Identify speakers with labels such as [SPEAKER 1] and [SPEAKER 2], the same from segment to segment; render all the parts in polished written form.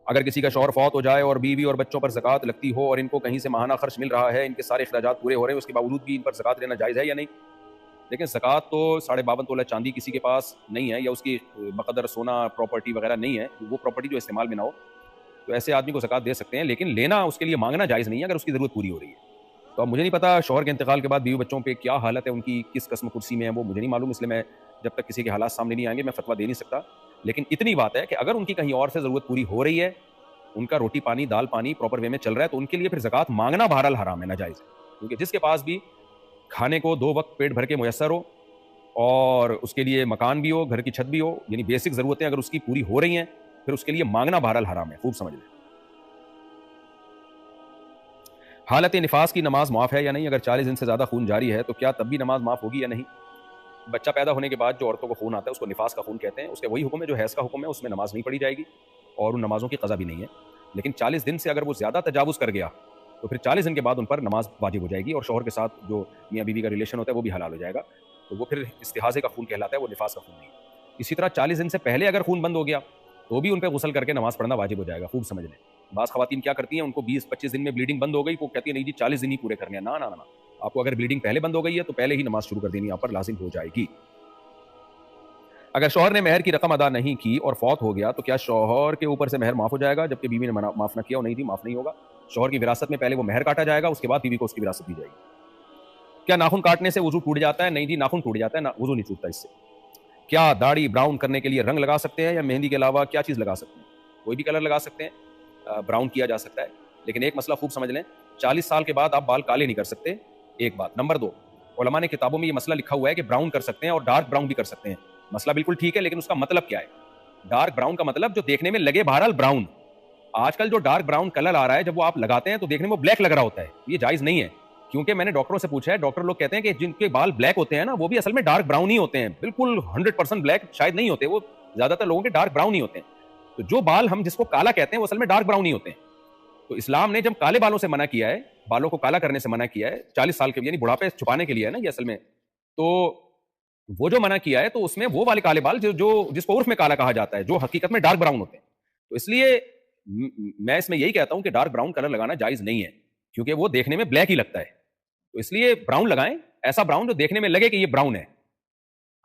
[SPEAKER 1] اگر کسی کا شوہر فوت ہو جائے اور بیوی اور بچوں پر زکوٰۃ لگتی ہو اور ان کو کہیں سے ماہانہ خرچ مل رہا ہے، ان کے سارے اخراجات پورے ہو رہے ہیں، اس کے باوجود بھی ان پر زکوٰۃ لینا جائز ہے یا نہیں؟ لیکن زکوٰۃ تو 52.5 تولہ چاندی کسی کے پاس نہیں ہے، یا اس کی بقدر سونا پراپرٹی وغیرہ نہیں ہے، وہ پراپرٹی جو استعمال میں نہ ہو، تو ایسے آدمی کو زکوٰۃ دے سکتے ہیں، لیکن لینا اس کے لیے مانگنا جائز نہیں ہے اگر اس کی ضرورت پوری ہو رہی ہے۔ تو اب مجھے نہیں پتا شوہر کے انتقال کے بعد بیوی بچوں پہ کیا حالت ہے، ان کی کس قسم کرسی میں ہے، وہ مجھے نہیں معلوم، اس لیے میں جب تک کسی کے حالات سامنے نہیں آئیں گے میں فتویٰ دے نہیں سکتا۔ لیکن اتنی بات ہے کہ اگر ان کی کہیں اور سے ضرورت پوری ہو رہی ہے، ان کا روٹی پانی دال پانی پراپر وے میں چل رہا ہے، تو ان کے لیے پھر زکوٰۃ مانگنا بہرحال حرام ہے، ناجائز ہے۔ کیونکہ جس کے پاس بھی کھانے کو 2 وقت پیٹ بھر کے میسر ہو اور اس کے لیے مکان بھی ہو، گھر کی چھت بھی ہو، یعنی بیسک ضرورتیں اگر اس کی پوری ہو رہی ہیں، پھر اس کے لیے مانگنا بہرحال حرام ہے، خوب سمجھ لیں۔ حالت نفاس کی نماز معاف ہے یا نہیں؟ اگر 40 دن سے زیادہ خون جاری ہے تو کیا تب بھی نماز معاف ہوگی یا نہیں؟ بچہ پیدا ہونے کے بعد جو عورتوں کو خون آتا ہے اس کو نفاس کا خون کہتے ہیں، اس کا وہی حکم ہے جو حیض کا حکم ہے، اس میں نماز نہیں پڑھی جائے گی اور ان نمازوں کی قضا بھی نہیں ہے۔ لیکن 40 دن سے اگر وہ زیادہ تجاوز کر گیا تو پھر 40 دن کے بعد ان پر نماز واجب ہو جائے گی، اور شوہر کے ساتھ جو میاں بیوی کا ریلیشن ہوتا ہے وہ بھی حلال ہو جائے گا، تو وہ پھر استحاضے کا خون کہلاتا ہے، وہ نفاس کا خون نہیں ہے۔ اسی طرح 40 دن سے پہلے اگر خون بند ہو گیا تو بھی ان پہ غسل کر کے نماز پڑھنا واجب ہو جائے گا، خوب سمجھ لیں۔ بعض خواتین کیا کرتی ہیں، ان کو 20-25 دن میں بلیڈنگ بند ہو گئی، وہ کہتی ہیں نہیں جی 40 دن ہی پورے کرنے ہیں۔ نہ، آپ کو اگر بلیڈنگ پہلے بند ہو گئی ہے تو پہلے ہی نماز شروع کر دینی آپ پر لازم ہو جائے گی۔ اگر شوہر نے مہر کی رقم ادا نہیں کی اور فوت ہو گیا تو کیا شوہر کے اوپر سے مہر معاف ہو جائے گا جبکہ بیوی نے معاف نہ کیا؟ نہیں جی، معاف نہیں ہوگا۔ شوہر کی وراثت میں پہلے وہ مہر کاٹا جائے گا، اس کے بعد بیوی کو اس کی وراثت دی جائے گی۔ کیا ناخن کاٹنے سے وضو ٹوٹ جاتا ہے؟ نہیں جی، ناخن ٹوٹ جاتا ہے، وضو نہیں ٹوٹتا اس سے۔ کیا داڑھی براؤن کرنے کے لیے رنگ لگا سکتے ہیں یا مہندی کے علاوہ کیا چیز لگا سکتے ہیں؟ کوئی بھی کلر لگا سکتے ہیں، براؤن کیا جا سکتا ہے، لیکن ایک مسئلہ خوب سمجھ لیں، 40 سال کے بعد آپ بال کالے نہیں کر سکتے، ایک بات۔ نمبر 2، علماء نے کتابوں میں یہ مسئلہ لکھا ہوا ہے کہ براؤن کر سکتے ہیں اور ڈارک براؤن بھی کر سکتے ہیں۔ مسئلہ بالکل ٹھیک ہے، لیکن اس کا مطلب کیا ہے؟ ڈارک براؤن کا مطلب جو دیکھنے میں لگے بہرحال براؤن۔ آج کل جو ڈارک براؤن کلر آ رہا ہے جب وہ آپ لگاتے ہیں تو دیکھنے میں بلیک لگ رہا ہوتا ہے، یہ جائز نہیں ہے، کیونکہ میں نے ڈاکٹروں سے پوچھا ہے، ڈاکٹر لوگ کہتے ہیں کہ جن کے بال بلیک ہوتے ہیں نا وہ بھی اصل میں ڈارک براؤن ہی ہوتے ہیں، بالکل 100% بلیک شاید نہیں ہوتے، وہ زیادہ تر لوگوں کے ڈارک براؤن ہی ہوتے ہیں۔ تو جو بال ہم جس کو کالا کہتے ہیں وہ اصل میں ڈارک براؤن ہی ہوتے ہیں۔ تو اسلام نے جب کالے بالوں سے منع کیا ہے، بالوں کو کالا کرنے سے منع کیا ہے 40 سال کے، یعنی بڑھاپے چھپانے کے لیے ہے نا یہ اصل میں، تو وہ جو منع کیا ہے تو اس میں وہ والے کالے بال جو جس کو عرف میں کالا کہا جاتا ہے، جو حقیقت میں ڈارک براؤن ہوتے ہیں۔ تو اس لیے میں اس میں یہی کہتا ہوں کہ ڈارک براؤن کلر لگانا جائز نہیں ہے، کیونکہ وہ دیکھنے میں بلیک ہی لگتا ہے، تو اس لیے براؤن لگائیں، ایسا براؤن جو دیکھنے میں لگے کہ یہ براؤن ہے۔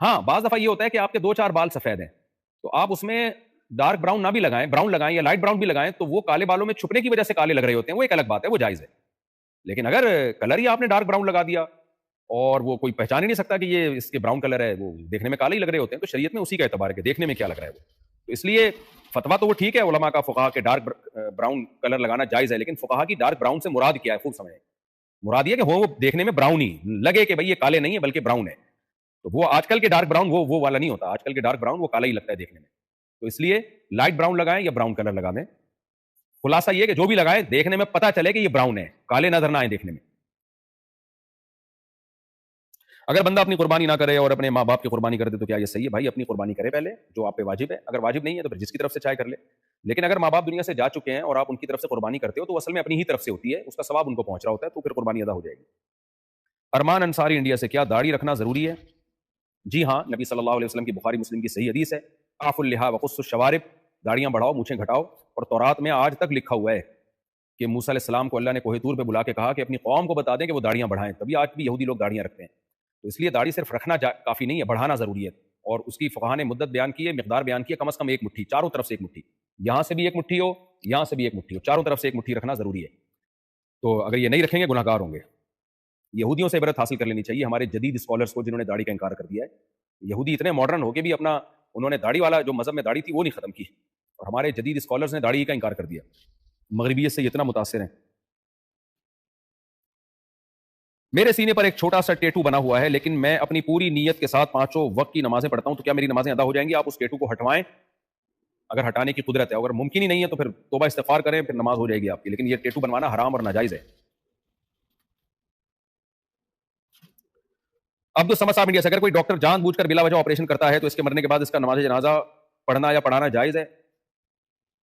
[SPEAKER 1] ہاں بعض دفعہ یہ ہوتا ہے کہ آپ کے 2-4 بال سفید ہیں تو آپ اس میں ڈارک براؤن نہ بھی لگائیں، براؤن لگائیں یا لائٹ براؤن بھی لگائیں، تو وہ کالے بالوں میں چھپنے کی وجہ سے کالے لگ رہے ہوتے ہیں، وہ ایک الگ بات ہے، وہ جائز ہے۔ لیکن اگر کلر ہی آپ نے ڈارک براؤن لگا دیا اور وہ کوئی پہچان ہی نہیں سکتا کہ یہ اس کے براؤن کلر ہے، وہ دیکھنے میں کالے ہی لگ رہے ہوتے ہیں، تو شریعت میں اسی کا اعتبار ہے کہ دیکھنے میں کیا لگ رہا ہے وہ۔ تو اس لیے فتویٰ تو وہ ٹھیک ہے علماء کا، فقہا کے ڈارک براؤن کلر لگانا جائز ہے، لیکن فقہا کی ڈارک براؤن سے مراد کیا ہے خوب سمجھیں۔ مراد یہ کہ وہ دیکھنے میں براؤن ہی لگے کہ بھئی یہ کالے نہیں ہے بلکہ براؤن ہے، تو وہ آج کل کے ڈارک براؤن وہ والا نہیں ہوتا، آج کل کے ڈارک براؤن وہ کالا ہی لگتا ہے دیکھنے میں۔ تو اس لیے لائٹ براؤن لگائیں یا براؤن کلر لگا دیں، خلاصہ یہ کہ جو بھی لگائیں دیکھنے میں پتہ چلے کہ یہ براؤن ہے، کالے نظر نہ آئیں دیکھنے میں۔ اگر بندہ اپنی قربانی نہ کرے اور اپنے ماں باپ کی قربانی کر دے تو کیا یہ صحیح ہے؟ بھائی اپنی قربانی کرے پہلے جو آپ پہ واجب ہے، اگر واجب نہیں ہے تو پھر جس کی طرف سے چاہے کر لے، لیکن اگر ماں باپ دنیا سے جا چکے ہیں اور آپ ان کی طرف سے قربانی کرتے ہو تو اصل میں اپنی ہی طرف سے ہوتی ہے، اس کا ثواب ان کو پہنچ رہا ہوتا ہے، تو پھر قربانی ادا ہو جائے گی۔ ارمان انصاری انڈیا سے، کیا داڑھی رکھنا ضروری ہے؟ جی ہاں، نبی صلی اللہ علیہ وسلم کی بخاری مسلم کی صحیح حدیث ہے، اعفوا اللحیٰ وقصوا الشوارب، داڑیاں بڑھاؤ مونچھیں گھٹاؤ، اور تورات میں آج تک لکھا ہوا ہے کہ موسیٰ علیہ السلام کو اللہ نے کوہ طور پہ بلا کے کہا کہ اپنی قوم کو بتا دیں کہ وہ داڑیاں بڑھائیں، تبھی آج بھی یہودی لوگ داڑیاں رکھتے ہیں۔ تو اس لیے داڑھی صرف رکھنا کافی نہیں ہے، بڑھانا ضروری ہے، اور اس کی فقہا نے مدت بیان کی ہے، مقدار بیان کی ہے، کم از کم 1 مٹھی، چاروں طرف سے 1 مٹھی، یہاں سے بھی 1 مٹھی ہو، یہاں سے بھی 1 مٹھی ہو، چاروں طرف سے 1 مٹھی رکھنا ضروری ہے۔ تو اگر یہ نہیں رکھیں گے گناہ گار ہوں گے۔ یہودیوں سے عبرت حاصل کر لینی چاہیے، ہمارے جدید اسکالرس کو جنہوں نے داڑھی کا انکار کر دیا ہے۔ یہودی اتنے ماڈرن ہو کے بھی اپنا انہوں نے داڑھی والا جو مذہب میں داڑھی تھی وہ نہیں ختم کی، اور ہمارے جدید اسکالرس نے داڑھی کا انکار کر دیا، مغربیت سے اتنا متاثر ہیں۔ میرے سینے پر ایک چھوٹا سا ٹیٹو بنا ہوا ہے، لیکن میں اپنی پوری نیت کے ساتھ 5 وقت کی نمازیں پڑھتا ہوں، تو کیا میری نمازیں ادا ہو جائیں گی؟ آپ اس ٹیٹو کو ہٹوائیں اگر ہٹانے کی قدرت ہے، اگر ممکن ہی نہیں ہے تو پھر توبہ استغفار کریں، پھر نماز ہو جائے گی آپ کی، لیکن یہ ٹیٹو بنوانا حرام اور ناجائز ہے۔ عبد الصمد صاحب انڈیا سے، اگر کوئی ڈاکٹر جان بوجھ کر بلا وجہ آپریشن کرتا ہے تو اس کے مرنے کے بعد اس کا نماز جنازہ پڑھنا یا پڑھانا جائز ہے؟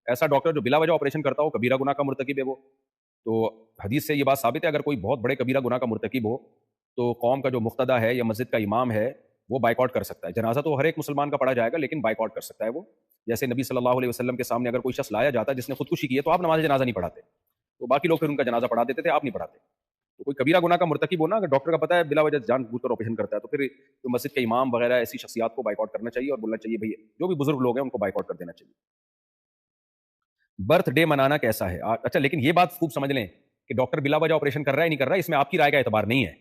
[SPEAKER 1] ایسا ڈاکٹر جو بلا وجہ آپریشن کرتا ہو کبیرہ گناہ کا مرتکب ہے وہ، تو حدیث سے یہ بات ثابت ہے اگر کوئی بہت بڑے کبیرہ گناہ کا مرتکب ہو تو قوم کا جو مقتدی ہے یا مسجد کا امام ہے وہ بائیکاٹ کر سکتا ہے، جنازہ تو ہر ایک مسلمان کا پڑھا جائے گا لیکن بائیکاٹ کر سکتا ہے وہ، جیسے نبی صلی اللہ علیہ وسلم کے سامنے اگر کوئی شخص لایا جاتا جس نے خودکشی کی ہے تو آپ نماز جنازہ نہیں پڑھاتے، تو باقی لوگ پھر ان کا جنازہ پڑھا دیتے تھے، آپ نہیں پڑھاتے. تو کوئی کبیرہ گناہ کا مرتکب ہونا اگر ڈاکٹر کا پتہ ہے بلا وجہ جان بوجھ کر آپریشن کرتا ہے تو پھر تو مسجد کے امام وغیرہ ایسی شخصیات کو بائیکاٹ کرنا چاہیے اور بولنا چاہیے بھائی جو بھی بزرگ لوگ ہیں ان کو بائیکاٹ کر دینا چاہیے. برتھ ڈے منانا کیسا ہے؟ اچھا لیکن یہ بات خوب سمجھ لیں کہ ڈاکٹر بلا وجہ آپریشن کر رہا ہے نہیں کر رہا ہے اس میں آپ کی رائے کا اعتبار نہیں ہے،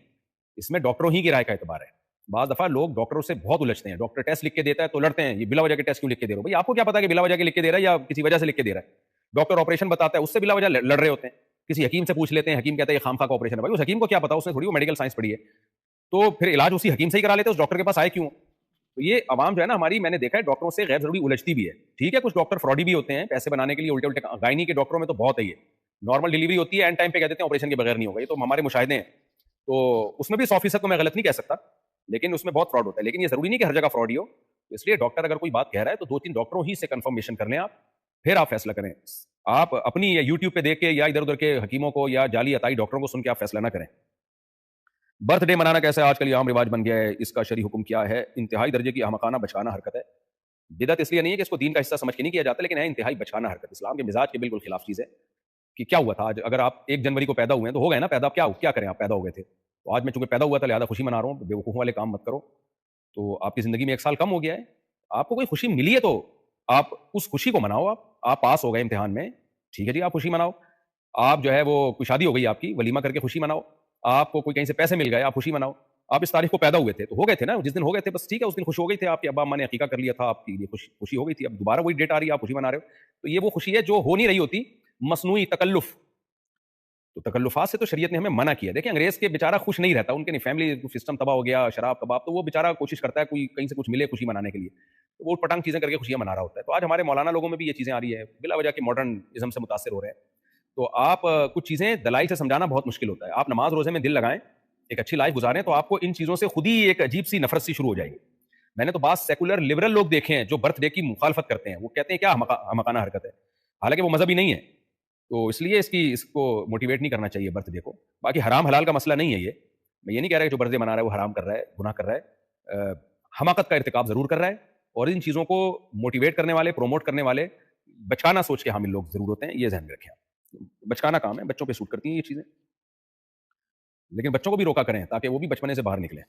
[SPEAKER 1] اس میں ڈاکٹروں ہی کی رائے کا اعتبار ہے. بعض دفعہ لوگ ڈاکٹروں سے بہت الجھتے ہیں، ڈاکٹر ٹیسٹ لکھ کے دیتا ہے تو لڑتے ہیں یہ بلا وجہ کے ٹیسٹ کیوں لکھ کے دے رہا ہو؟ بھائی آپ کو کیا پتا کہ بلا وجہ کے لکھ کے دے رہا ہے یا کسی وجہ سے لکھ کے دے رہا ہے؟ ڈاکٹر آپریشن بتاتا ہے اس سے بلا وجہ لڑ رہے ہوتے ہیں. کسی حکیم سے پوچھ لیتے ہیں، حکیم کہتا ہے یہ خام خواہ کا آپریشن ہے. بھائی اس حکیم کو کیا پتا، اس نے تھوڑی وہ میڈیکل سائنس پڑھی ہے، تو پھر علاج اسی حکیم سے ہی کرا لیتے ہیں، اس ڈاکٹر کے پاس آئے کیوں؟ تو یہ عوام جو ہے نا ہماری، میں نے دیکھا ہے ڈاکٹروں سے غیر ضروری الجھتی بھی ہے. ٹھیک ہے کچھ ڈاکٹر فراڈی بھی ہوتے ہیں پیسے بنانے کے لیے الٹے الٹے، گائنی کے ڈاکٹروں میں تو بہت ہے، یہ نارمل ڈلیوری ہوتی ہے اینڈ ٹائم پہ کہہ دیتے ہیں آپریشن کے بغیر نہیں ہوگا، یہ تو ہمارے مشاہدے ہیں. تو اس میں بھی 100% کو میں غلط نہیں کہہ سکتا، لیکن اس میں بہت فراڈ ہوتا ہے. لیکن یہ ضروری نہیں کہ ہر جگہ فراڈ ہی ہو، تو اس لیے ڈاکٹر اگر کوئی بات کہہ رہا ہے تو 2-3 ڈاکٹروں ہی سے کنفرمیشن کر لیں آپ، پھر آپ فیصلہ کریں. آپ اپنی یا یوٹیوب پہ دیکھ کے یا ادھر ادھر کے حکیموں کو یا جعلی عطائی ڈاکٹروں کو سن کے آپ فیصلہ نہ کریں. برتھ ڈے منانا کیسا ہے؟ آج کل یہ عام رواج بن گیا ہے، اس کا شرعی حکم کیا ہے؟ انتہائی درجے کی احمقانہ بچکانہ حرکت ہے. بدعت اس لیے نہیں ہے کہ اس کو دین کا حصہ سمجھ کے نہیں کیا جاتا، لیکن ہے انتہائی بچکانہ حرکت، اسلام کے مزاج کے بالکل خلاف چیز ہے. کہ کیا ہوا تھا آج؟ اگر آپ 1 جنوری کو پیدا ہوئے ہیں تو ہو گئے نا پیدا، کیا کریں آپ پیدا ہو گئے تھے، تو آج میں چونکہ پیدا ہوا تھا لہٰذا خوشی منا رہا ہوں. بیوقوفوں والے کام مت کرو. تو آپ کی زندگی میں 1 سال کم ہو گیا ہے، آپ کو کوئی خوشی ملی ہے تو آپ اس خوشی کو مناؤ. آپ پاس ہو گئے امتحان میں، ٹھیک ہے جی آپ خوشی مناؤ. آپ جو ہے وہ کوئی شادی ہو گئی آپ کی، ولیمہ کر کے خوشی مناؤ. آپ کو کوئی کہیں سے پیسے مل گئے، آپ خوشی مناؤ. آپ اس تاریخ کو پیدا ہوئے تھے تو ہو گئے تھے نا، جس دن ہو گئے تھے بس ٹھیک ہے، اس دن خوش ہو گئی تھے، آپ کے ابا اماں نے عقیقہ کر لیا تھا، آپ کی یہ خوشی ہو گئی تھی. اب دوبارہ وہی ڈیٹ آ رہی ہے، آپ خوشی منا رہے ہو، تو یہ وہ خوشی ہے جو ہو نہیں رہی ہوتی، مصنوعی تکلف. تو تکلفات سے تو شریعت نے ہمیں منع کیا. دیکھیں انگریز کے بیچارہ خوش نہیں رہتا، ان کے فیملی سسٹم تباہ ہو گیا، شراب کباب، تو وہ بیچارہ کوشش کرتا ہے کوئی کہیں سے کچھ ملے خوشی منانے کے لیے، تو وہ پٹنگ چیزیں کر کے خوشیاں منا رہا ہوتا ہے. تو آج ہمارے مولانا لوگوں میں بھی یہ چیزیں آ رہی ہیں، بلا وجہ کے ماڈرن ازم سے متاثر ہو رہے ہیں. تو آپ کچھ چیزیں دلائل سے سمجھانا بہت مشکل ہوتا ہے. آپ نماز روزے میں دل لگائیں، ایک اچھی لائف گزاریں، تو آپ کو ان چیزوں سے خود ہی ایک عجیب سی نفرت سی شروع ہو جائے گی. میں نے تو بعض سیکولر لبرل لوگ دیکھے ہیں جو برتھ ڈے کی مخالفت کرتے ہیں، وہ کہتے ہیں کیا احمقانہ حرکت ہے، حالانکہ وہ مذہبی نہیں ہے. تو اس لیے اس کو موٹیویٹ نہیں کرنا چاہیے برتھ ڈے کو. باقی حرام حلال کا مسئلہ نہیں ہے یہ، میں یہ نہیں کہہ رہا کہ جو برتھ ڈے منا رہا ہے وہ حرام کر رہا ہے، گناہ کر رہا ہے. حماقت کا ارتکاب ضرور کر رہا ہے، اور ان چیزوں کو موٹیویٹ کرنے والے، پروموٹ کرنے والے بچکانہ سوچ کے حامل لوگ ضرور ہوتے ہیں، یہ ذہن میں رکھیں. بچکانہ کام ہے، بچوں پہ سوٹ کرتی ہیں یہ چیزیں، لیکن بچوں کو بھی روکا کریں تاکہ وہ بھی بچپنے سے باہر نکلیں.